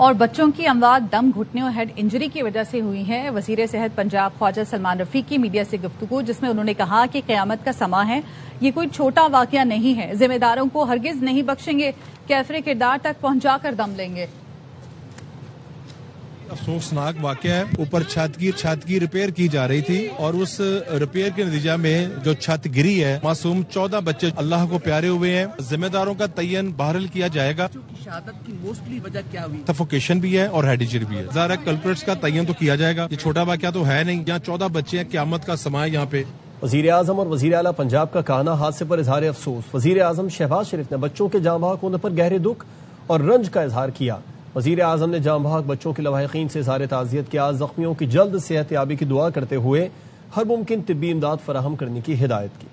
اور بچوں کی اموات دم گھٹنے اور ہیڈ انجری کی وجہ سے ہوئی ہیں۔ وزیر صحت پنجاب خواجہ سلمان رفیق کی میڈیا سے گفتگو، جس میں انہوں نے کہا کہ قیامت کا سماں ہے، یہ کوئی چھوٹا واقعہ نہیں ہے، ذمہ داروں کو ہرگز نہیں بخشیں گے، کیفر کردار تک پہنچا کر دم لیں گے۔ افسوسناک واقعہ ہے۔ اوپر چھت کی ریپیئر کی جا رہی تھی اور اس ریپیئر کے نتیجہ میں جو چھت گری ہے، معصوم 14 بچے اللہ کو پیارے ہوئے ہیں۔ ذمہ داروں کا تعین بہرحال کیا جائے گا۔ شہادت کی موسٹلی وجہ کیا ہوئی؟ سفوکیشن بھی ہے اور ہیڈ انجری بھی ہے۔ ظاہر ہے کلپریٹس کا تعین تو کیا جائے گا، یہ چھوٹا واقعہ تو ہے نہیں۔ یہاں 14 بچے ہیں، قیامت کا سماں ہے یہاں پہ۔ وزیر اعظم اور وزیر اعلیٰ پنجاب کا کہنا، حادثے پر اظہار افسوس۔ وزیر اعظم شہباز شریف نے بچوں کے جاں بحق ہونے پر گہرے دکھ اور رنج کا اظہار کیا۔ وزیر اعظم نے جاں بحق بچوں کے لواحقین سے اظہار تعزیت کیا، زخمیوں کی جلد صحت یابی کی دعا کرتے ہوئے ہر ممکن طبی امداد فراہم کرنے کی ہدایت کی۔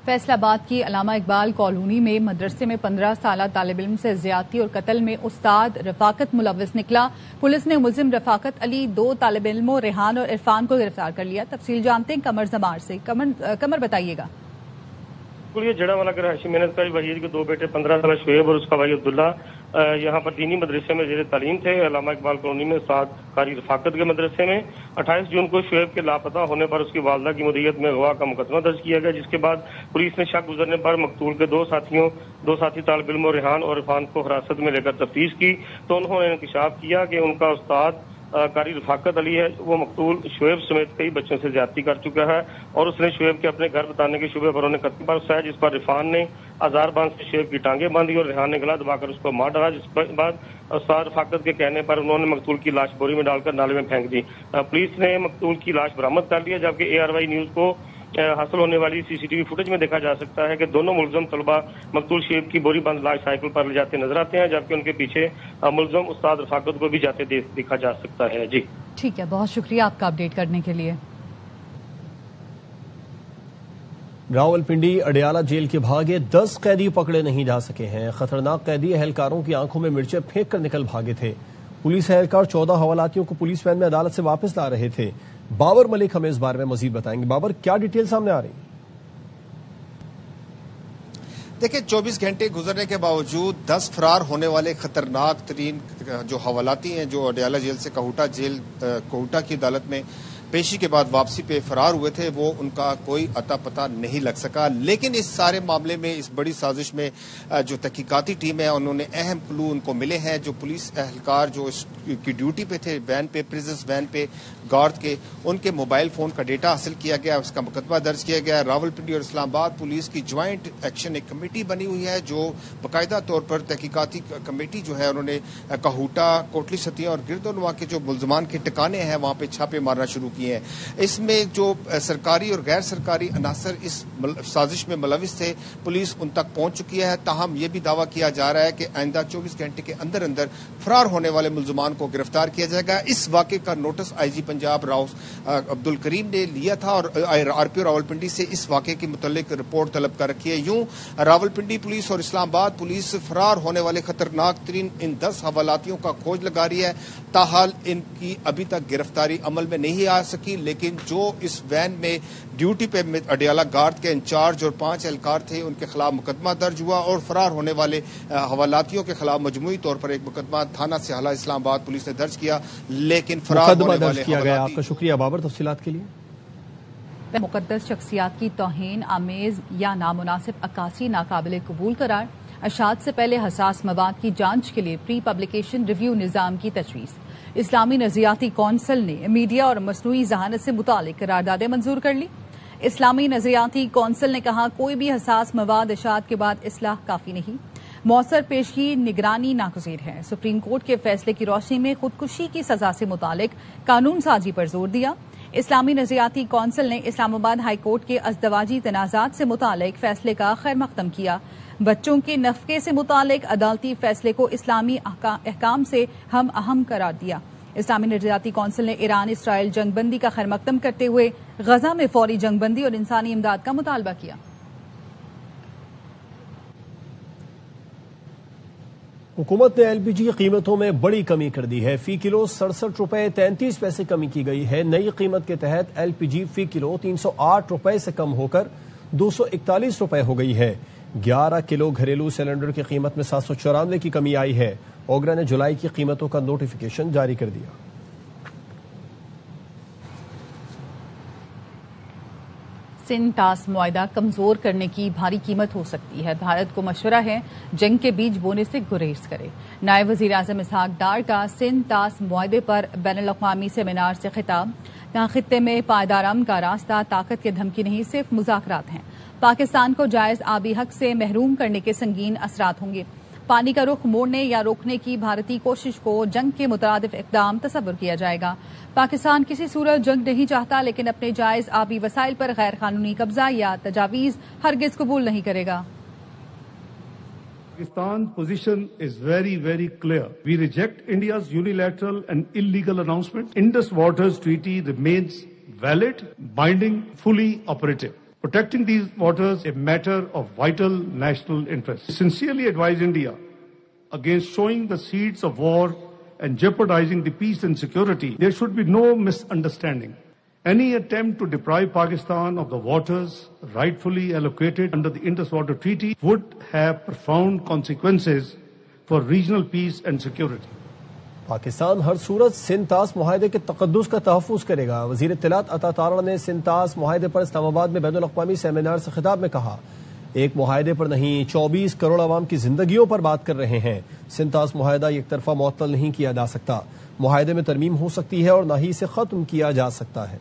فیصل آباد کی علامہ اقبال کالونی میں مدرسے میں 15 سالہ طالب علم سے زیادتی اور قتل میں استاد رفاقت ملوث نکلا۔ پولیس نے ملزم رفاقت علی، 2 طالب علموں ریحان اور عرفان کو گرفتار کر لیا۔ تفصیل جانتے ہیں قمر زمار سے۔ قمر بتائیے گا۔ یہ جڑا والا گھر ہاشم محنت کا وحید کے 2 بیٹے 15 سالہ شعیب اور اس کا بھائی عبداللہ یہاں پر دینی مدرسے میں زیر تعلیم تھے۔ علامہ اقبال کالونی میں استاد قاری رفاقت کے مدرسے میں 28 جون کو شعیب کے لاپتہ ہونے پر اس کی والدہ کی مدیریت میں اغوا کا مقدمہ درج کیا گیا، جس کے بعد پولیس نے شک گزرنے پر مقتول کے 2 ساتھی طالب علموں ریحان اور عرفان کو حراست میں لے کر تفتیش کی تو انہوں نے انکشاف کیا کہ ان کا استاد قاری رفاقت علی ہے، وہ مقتول شعیب سمیت کئی بچوں سے زیادتی کر چکا ہے اور اس نے شعیب کے اپنے گھر بتانے کے شبے پر انہیں قتل پر اکسایا، جس پر عرفان نے آزار باندھ سے شعیب کی ٹانگیں باندھی اور ریحان نے گلا دبا کر اس کو مار ڈالا، جس کے بعد استاد رفاقت کے کہنے پر انہوں نے مقتول کی لاش بوری میں ڈال کر نالے میں پھینک دی۔ پولیس نے مقتول کی لاش برآمد کر لیا، جبکہ ARY نیوز کو حاصل ہونے والی CCTV فوٹیج میں دیکھا جا سکتا ہے کہ دونوں ملزم طلبہ مقتول شعیب کی بوری بند لاش سائیکل پر لے جاتے نظر آتے ہیں، جبکہ ان کے پیچھے ملزم استاد رفاقت کو بھی جاتے دیکھا جا سکتا ہے۔ جی ٹھیک ہے، بہت شکریہ آپ کا اپڈیٹ کرنے کے لیے۔ راولپنڈی اڈیالہ جیل کے بھاگے 10 قیدی پکڑے نہیں جا سکے ہیں۔ خطرناک قیدی اہلکاروں کی آنکھوں میں مرچیں پھینک کر نکل بھاگے تھے۔ پولیس اہلکار 14 حوالاتیوں کو پولیس وین میں عدالت سے واپس لا رہے تھے۔ بابر ملک ہمیں اس بارے میں مزید بتائیں گے۔ بابر، کیا ڈیٹیل سامنے آ رہی ہیں؟ دیکھیں، 24 گھنٹے گزرنے کے باوجود 10 فرار ہونے والے خطرناک ترین جو حوالاتی ہیں، جو اڈیالہ جیل سے کوہٹا کی عدالت میں پیشی کے بعد واپسی پہ فرار ہوئے تھے، وہ ان کا کوئی اتا پتہ نہیں لگ سکا۔ لیکن اس سارے معاملے میں، اس بڑی سازش میں جو تحقیقاتی ٹیم ہے، انہوں نے اہم کلو ان کو ملے ہیں۔ جو پولیس اہلکار جو اس کی ڈیوٹی پہ تھے، وین پہ، پریزنس وین پہ گارڈ کے، ان کے موبائل فون کا ڈیٹا حاصل کیا گیا، اس کا مقدمہ درج کیا گیا۔ راولپنڈی اور اسلام آباد پولیس کی جوائنٹ ایکشن ایک کمیٹی بنی ہوئی ہے، جو باقاعدہ طور پر تحقیقاتی کمیٹی جو ہے، انہوں نے کوہٹا، کوٹلی ستیاں اور گرد و نواح کے جو ملزمان کے ٹھکانے ہیں وہاں پہ چھاپے مارنا شروع کیے ہیں۔ اس میں جو سرکاری اور غیر سرکاری عناصر اس سازش میں ملوث تھے، پولیس ان تک پہنچ چکی ہے۔ تاہم یہ بھی دعویٰ کیا جا رہا ہے کہ آئندہ 24 گھنٹے کے اندر فرار ہونے والے ملزمان کو گرفتار کیا جائے گا۔ اس واقعے کا نوٹس IG پنجاب عبد الکریم نے لیا تھا اور RPO راولپنڈی سے اس واقعے کے متعلق رپورٹ طلب کر رکھی ہے۔ یوں راولپنڈی پولیس اور اسلام آباد پولیس فرار ہونے والے خطرناک ترین ان 10 حوالاتیوں کا کھوج لگا رہی ہے۔ تاحال ان کی ابھی تک گرفتاری عمل میں نہیں آ سکی، لیکن جو اس وین میں ڈیوٹی پہ اڈیالہ گارڈ کے انچارج اور 5 اہلکار تھے، ان کے خلاف مقدمہ درج ہوا اور فرار ہونے والے حوالاتیوں کے خلاف مجموعی طور پر ایک مقدمہ تھانہ سہلہ اسلام آباد پولیس نے درج کیا، لیکن فرار ہونے والے گیا۔ آپ کا شکریہ بابر تفصیلات کے لیے۔ مقدس شخصیات کی توہین آمیز یا نامناسب عکاسی ناقابل قبول قرار۔ اشاعت سے پہلے حساس مواد کی جانچ کے لیے پری پبلیکیشن ریویو نظام کی تجویز۔ اسلامی نظریاتی کونسل نے میڈیا اور مصنوعی ذہانت سے متعلق قراردادیں منظور کر لی۔ اسلامی نظریاتی کونسل نے کہا، کوئی بھی حساس مواد اشاعت کے بعد اصلاح کافی نہیں، مؤثر پیشگی نگرانی ناگزیر ہے۔ سپریم کورٹ کے فیصلے کی روشنی میں خودکشی کی سزا سے متعلق قانون سازی پر زور دیا۔ اسلامی نظریاتی کونسل نے اسلام آباد ہائی کورٹ کے ازدواجی تنازعات سے متعلق فیصلے کا خیر مقدم کیا۔ بچوں کے نفقے سے متعلق عدالتی فیصلے کو اسلامی احکام سے ہم اہم قرار دیا۔ اسلامی نظریاتی کونسل نے ایران اسرائیل جنگ بندی کا خیر مقدم کرتے ہوئے غزہ میں فوری جنگ بندی اور انسانی امداد کا مطالبہ کیا۔ حکومت نے LPG قیمتوں میں بڑی کمی کر دی ہے۔ فی کلو 67 روپے 33 پیسے کمی کی گئی ہے۔ نئی قیمت کے تحت LPG فی کلو 308 روپے سے کم ہو کر 241 روپے ہو گئی ہے۔ 11 کلو گھریلو سلنڈر کی قیمت میں 794 کی کمی آئی ہے. اوگرا نے جولائی کی قیمتوں کا نوٹیفیکیشن جاری کر دیا. سندھ طاس معاہدہ کمزور کرنے کی بھاری قیمت ہو سکتی ہے. بھارت کو مشورہ ہے جنگ کے بیج بونے سے گریز کرے. نائب وزیر اعظم اسحاق ڈار کا سندھ طاس معاہدے پر بین الاقوامی سیمینار سے خطاب. کہاں خطے میں پائیدار امن کا راستہ طاقت کی دھمکی نہیں صرف مذاکرات ہیں. پاکستان کو جائز آبی حق سے محروم کرنے کے سنگین اثرات ہوں گے. پانی کا رخ موڑنے یا روکنے کی بھارتی کوشش کو جنگ کے مترادف اقدام تصور کیا جائے گا. پاکستان کسی صورت جنگ نہیں چاہتا لیکن اپنے جائز آبی وسائل پر غیر قانونی قبضہ یا تجاویز ہرگز قبول نہیں کرے گا. Pakistan's position is very, very clear. We reject India's unilateral and illegal announcement. Indus Waters Treaty remains valid, binding, fully operative. Protecting these waters is a matter of vital national interest. I sincerely advise India against sowing the seeds of war and jeopardizing the peace and security. There should be no misunderstanding. Any attempt to deprive Pakistan of the waters rightfully allocated under the Indus Water Treaty would have profound consequences for regional peace and security. Pakistan ہر صورت سندھ طاس معاہدے کے تقدس کا تحفظ کرے گا. وزیر اطلاعات عطا تارڑ نے سندھ طاس معاہدے پر اسلام آباد میں بین الاقوامی سیمینار سے خطاب میں کہا، ایک معاہدے پر نہیں 24 کروڑ عوام کی زندگیوں پر بات کر رہے ہیں. سندھ طاس معاہدہ یک طرفہ معطل نہیں کیا جا سکتا. معاہدے میں ترمیم ہو سکتی ہے اور نہ ہی اسے ختم کیا جا سکتا ہے.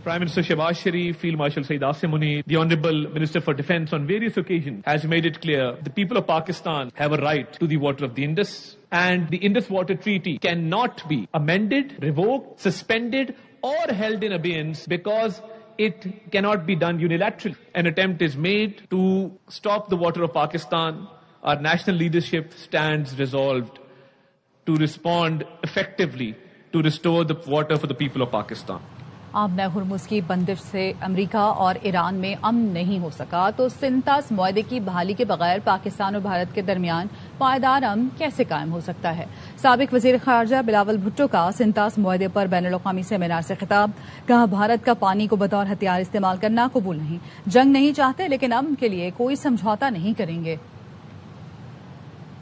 Prime Minister Shehbaz Sharif, Field Marshal Saeed Asim Munir, the Honorable Minister for Defence on various occasions has made it clear the people of Pakistan have a right to the water of the Indus, and the Indus Water Treaty cannot be amended, revoked, suspended or held in abeyance because it cannot be done unilaterally. An attempt is made to stop the water of Pakistan. Our national leadership stands resolved to respond effectively to restore the water for the people of Pakistan. آبنہ ہرمز کی بندش سے امریکہ اور ایران میں امن نہیں ہو سکا تو سندھ طاس معاہدے کی بحالی کے بغیر پاکستان اور بھارت کے درمیان پائیدار امن کیسے قائم ہو سکتا ہے؟ سابق وزیر خارجہ بلاول بھٹو کا سندھ طاس معاہدے پر بین الاقوامی سیمینار سے خطاب. کہا بھارت کا پانی کو بطور ہتھیار استعمال کرنا قبول نہیں. جنگ نہیں چاہتے لیکن امن کے لیے کوئی سمجھوتا نہیں کریں گے.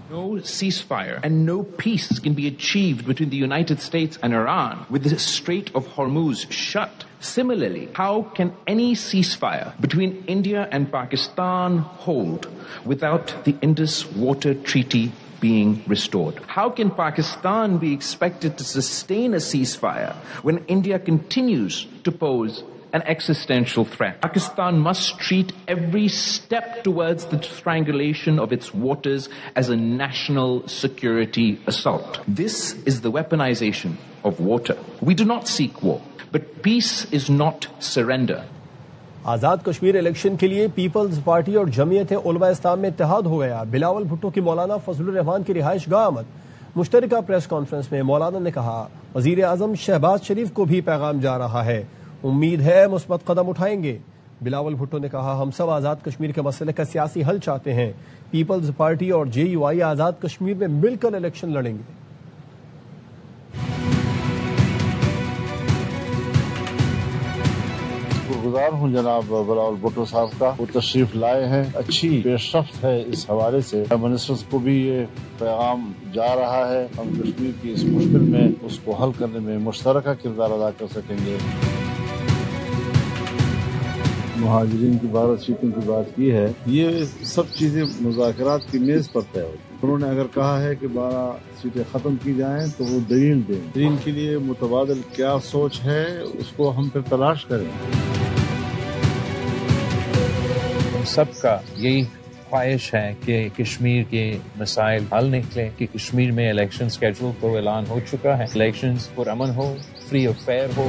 No ceasefire and no peace can be achieved between the United States and Iran with the Strait of Hormuz shut. Similarly, how can any ceasefire between India and Pakistan hold without the Indus Water Treaty being restored? How can Pakistan be expected to sustain a ceasefire when India continues to pose an existential threat? Pakistan must treat every step towards the strangulation of its waters as a national security assault. This is the weaponization of water. We do not seek war, but peace is not surrender. Azad Kashmir election کے لیے Peoples party اور جمعیت علماء اسلام میں اتحاد ہو گیا. بلاول بھٹو کی مولانا فضل الرحمان کی رہائش گاہ آمد. مشترکہ پریس کانفرنس میں مولانا نے کہا وزیر اعظم شہباز شریف کو بھی پیغام جا رہا ہے، امید ہے مثبت قدم اٹھائیں گے. بلاول بھٹو نے کہا ہم سب آزاد کشمیر کے مسئلے کا سیاسی حل چاہتے ہیں. پیپلز پارٹی اور JUI آزاد کشمیر میں مل کر الیکشن لڑیں گے. گزار ہوں جناب بلاول بھٹو صاحب کا، وہ تشریف لائے ہیں، اچھی پیش رفت ہے. اس حوالے سے منسٹرز کو بھی یہ پیغام جا رہا ہے ہم کشمیر کی اس مشکل میں اس کو حل کرنے میں مشترکہ کردار ادا کر سکیں گے. مہاجرین کی 12 سیٹوں کی بات کی ہے، یہ سب چیزیں مذاکرات کی میز پر طے ہوتی. انہوں نے اگر کہا ہے کہ 12 سیٹیں ختم کی جائیں تو وہ دلیل دیں. دلیل کے لیے متبادل کیا سوچ ہے اس کو ہم پھر تلاش کریں. سب کا یہی خواہش ہے کہ کشمیر کے مسائل حل نکلے، کہ کشمیر میں الیکشن سکیڈول تو اعلان ہو چکا ہے، الیکشنز پرامن ہو، فری اور فیئر ہو.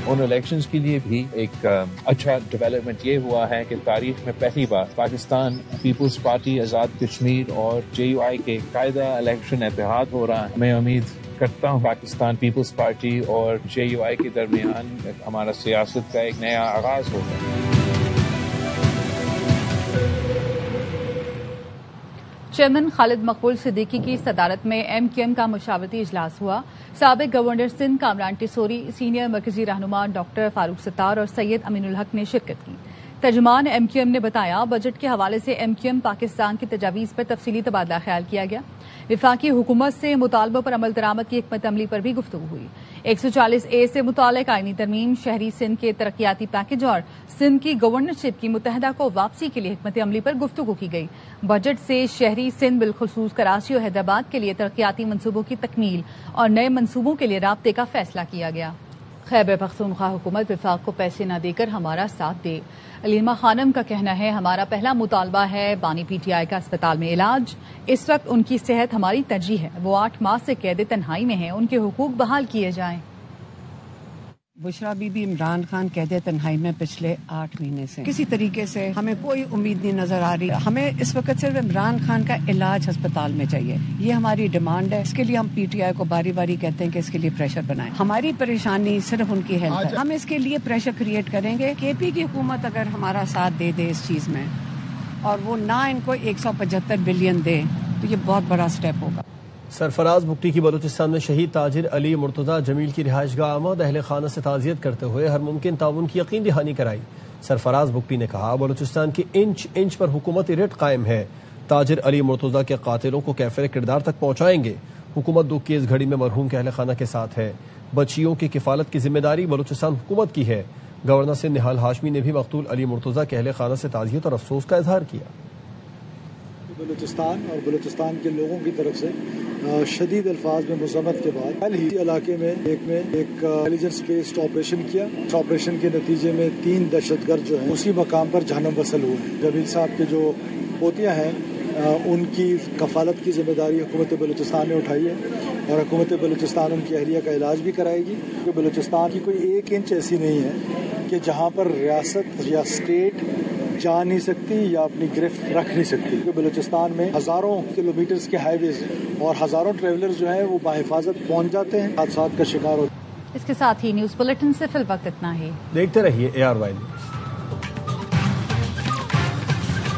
ان الیکشنز کے لیے بھی ایک اچھا ڈیولپمنٹ یہ ہوا ہے کہ تاریخ میں پہلی بار پاکستان پیپلز پارٹی آزاد کشمیر اور JUI کے قاعدہ الیکشن اتحاد ہو رہا ہے. میں امید کرتا ہوں پاکستان پیپلز پارٹی اور JUI کے درمیان ہمارا سیاست کا ایک نیا آغاز ہوگا. چیئرمین خالد مقبول صدیقی کی صدارت میں MQM کا مشاورتی اجلاس ہوا. سابق گورنر سندھ کامران ٹیسوری، سینئر مرکزی رہنما ڈاکٹر فاروق ستار اور سید امین الحق نے شرکت کی. ترجمان MQM نے بتایا بجٹ کے حوالے سے MQM پاکستان کی تجاویز پر تفصیلی تبادلہ خیال کیا گیا. وفاقی حکومت سے مطالبوں پر عمل درآمد کی حکمت عملی پر بھی گفتگو ہوئی. 140A سے متعلق آئینی ترمیم، شہری سندھ کے ترقیاتی پیکج اور سندھ کی گورنرشپ کی متحدہ کو واپسی کے لیے حکمت عملی پر گفتگو کی گئی. بجٹ سے شہری سندھ بالخصوص کراچی اور حیدرآباد کے لیے ترقیاتی منصوبوں کی تکمیل اور نئے منصوبوں کے لیے رابطے کا فیصلہ کیا گیا. خیبر پختونخوا حکومت وفاق کو پیسے نہ دے کر ہمارا ساتھ دے. علیمہ خانم کا کہنا ہے ہمارا پہلا مطالبہ ہے بانی PTI کا اسپتال میں علاج. اس وقت ان کی صحت ہماری ترجیح ہے. وہ 8 ماہ سے قید تنہائی میں ہیں. ان کے حقوق بحال کیے جائیں. بشرا بی بی عمران خان قید تنہائی میں پچھلے 8 مہینے سے کسی طریقے سے ہمیں کوئی امید نہیں نظر آ رہی. ہمیں اس وقت صرف عمران خان کا علاج ہسپتال میں چاہیے. یہ ہماری ڈیمانڈ ہے. اس کے لیے ہم PTI کو باری باری کہتے ہیں کہ اس کے لیے پریشر بنائیں. ہماری پریشانی صرف ان کی ہیلتھ ہے. ہم اس کے لیے پریشر کریٹ کریں گے. KP کی حکومت اگر ہمارا ساتھ دے دے اس چیز میں اور وہ نہ ان کو 175 بلین دے تو یہ بہت بڑا سٹیپ ہوگا. سرفراز بگٹی کی بلوچستان میں شہید تاجر علی مرتضیٰ جمیل کی رہائش گاہ آمد اہل خانہ سے تعزیت کرتے ہوئے ہر ممکن تعاون کی یقین دہانی کرائی. سرفراز بگٹی نے کہا بلوچستان کی انچ انچ پر حکومتی رٹ قائم ہے. تاجر علی مرتضیٰ کے قاتلوں کو کیفر کردار تک پہنچائیں گے. حکومت دکھ کی اس گھڑی میں مرحوم کے اہل خانہ کے ساتھ ہے. بچیوں کی کفالت کی ذمہ داری بلوچستان حکومت کی ہے. گورنر سندھ نہال ہاشمی نے بھی مقتول علی مرتضیٰ کے اہل خانہ سے تعزیت اور افسوس کا اظہار کیا. بلوچستان اور بلوچستان کے لوگوں کی طرف سے شدید الفاظ میں مذمت کے بعد کل ہی علاقے میں ایک انٹیلیجنس بیسڈ آپریشن کیا. اس آپریشن کے نتیجے میں 3 دہشت گرد جو ہیں اسی مقام پر جہنم وصل ہوئے ہیں. جمیل صاحب کے جو پوتیاں ہیں ان کی کفالت کی ذمہ داری حکومت بلوچستان نے اٹھائی ہے اور حکومت بلوچستان ان کی اہلیہ کا علاج بھی کرائے گی. کہ بلوچستان کی کوئی 1 انچ ایسی نہیں ہے کہ جہاں پر ریاست یا اسٹیٹ جا نہیں سکتی یا اپنی گرفت رکھ نہیں سکتی. کہ بلوچستان میں ہزاروں کلومیٹرز کے ہائی ویز اور ہزاروں ٹریولرز جو ہیں وہ بحفاظت پہنچ جاتے ہیں، حادثات کا شکار ہوتے ہیں. اس کے ساتھ ہی نیوز بلیٹن سے فی الوقت اتنا ہی. دیکھتے رہیے ARY نیوز.